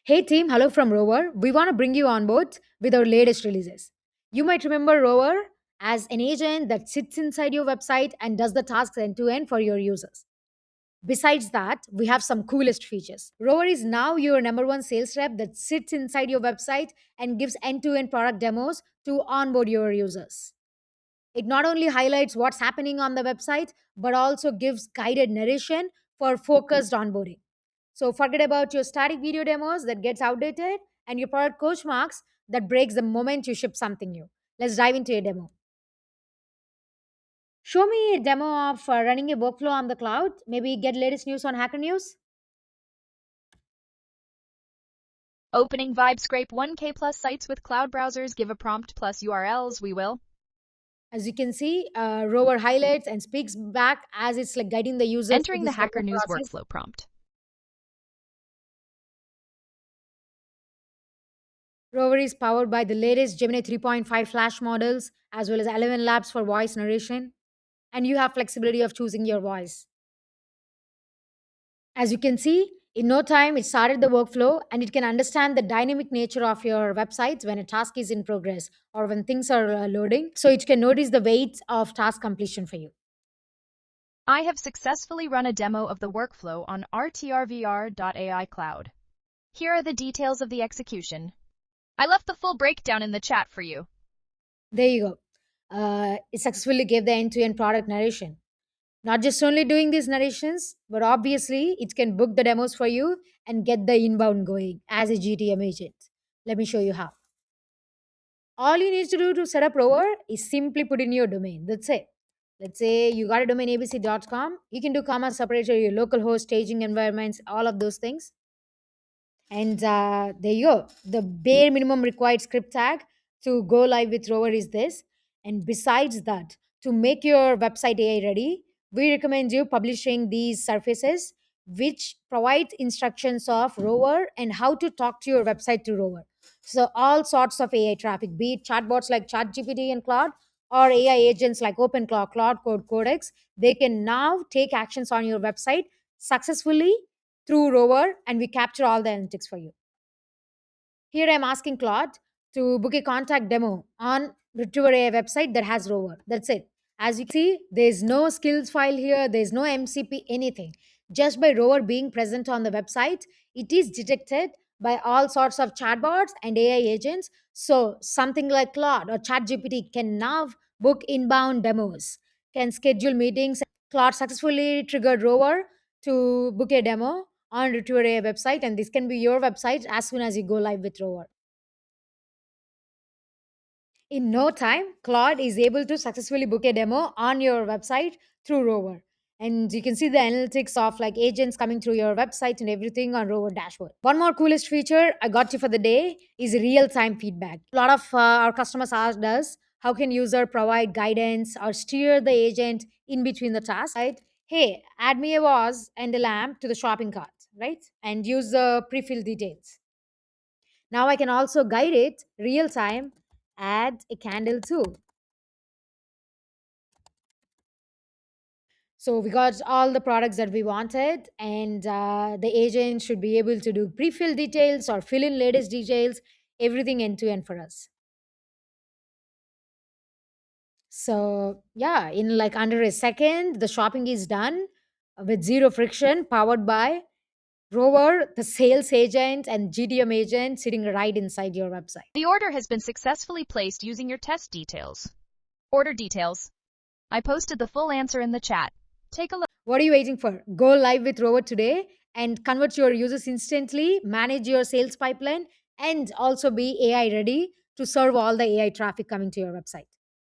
Hey team, hello from Rover. We want to bring you on board with our latest releases. You might remember Rover as an agent that sits inside your website and does the tasks end to end for your users. Besides that, we have some coolest features. Rover is now your number one sales rep that sits inside your website and gives end to end product demos to onboard your users. It not only highlights what's happening on the website, but also gives guided narration for focused onboarding. So forget about your static video demos that gets outdated and your product Coachmarks that breaks the moment you ship something new. Let's dive into a demo. Show me a demo of running a workflow on the cloud. Maybe get latest news on Hacker News. Opening Vibe scrape 1K plus sites with cloud browsers. Give a prompt plus URLs. We will. As you can see, Rover highlights and speaks back as it's like guiding the users through Entering the this Hacker whole News process. workflow prompt. Rover is powered by the latest Gemini 3.5 Flash models as well as 11 Labs for voice narration, and you have flexibility of choosing your voice. As you can see, in no time it started the workflow and it can understand the dynamic nature of your websites when a task is in progress or when things are loading. So it can notice the weight of task completion for you. I have successfully run a demo of the workflow on rtrvr.ai cloud. Here are the details of the execution. I left the full breakdown in the chat for you. There you go. It successfully gave the end to end product narration. Not just only doing these narrations, but obviously it can book the demos for you and get the inbound going as a GTM agent. Let me show you how. All you need to do to set up Rover is simply put in your domain. That's it. Let's say you got a domain abc.com. You can do comma separator, your local host, staging environments, all of those things. And there you go. The bare minimum required script tag to go live with Rover is this. And besides that, to make your website AI ready, we recommend you publishing these surfaces which provides instructions of Rover and how to talk to your website to Rover. So all sorts of AI traffic, be it chatbots like ChatGPT and Claude or AI agents like OpenClaw, Claude Code, Codex, they can now take actions on your website successfully through Rover and we capture all the analytics for you. Here I'm asking Claude to book a contact demo on Retriever AI website that has Rover. That's it. As you see, there's no skills file here, there's no MCP, anything. Just by Rover being present on the website, it is detected by all sorts of chatbots and AI agents. So something like Claude or ChatGPT can now book inbound demos, can schedule meetings. Claude successfully triggered Rover to book a demo on Retriever AI website, and this can be your website as soon as you go live with Rover. In no time, Claude is able to successfully book a demo on your website through Rover. And you can see the analytics of like agents coming through your website and everything on Rover dashboard. One more coolest feature I got you for the day is real time feedback. A lot of our customers asked us, how can user provide guidance or steer the agent in between the tasks, right? Hey, add me a vase and a lamp to the shopping cart, right? And use the pre-filled details. Now I can also guide it real time, add a candle too. So we got all the products that we wanted, and the agent should be able to do pre-fill details or fill in latest details, everything end to end for us. So yeah, in like under a second, the shopping is done with zero friction, powered by Rover, the sales agent, and GTM agent sitting right inside your website. The order has been successfully placed using your test details. Order details. I posted the full answer in the chat. Take a look. What are you waiting for? Go live with Rover today and convert your users instantly, manage your sales pipeline, and also be AI ready to serve all the AI traffic coming to your website.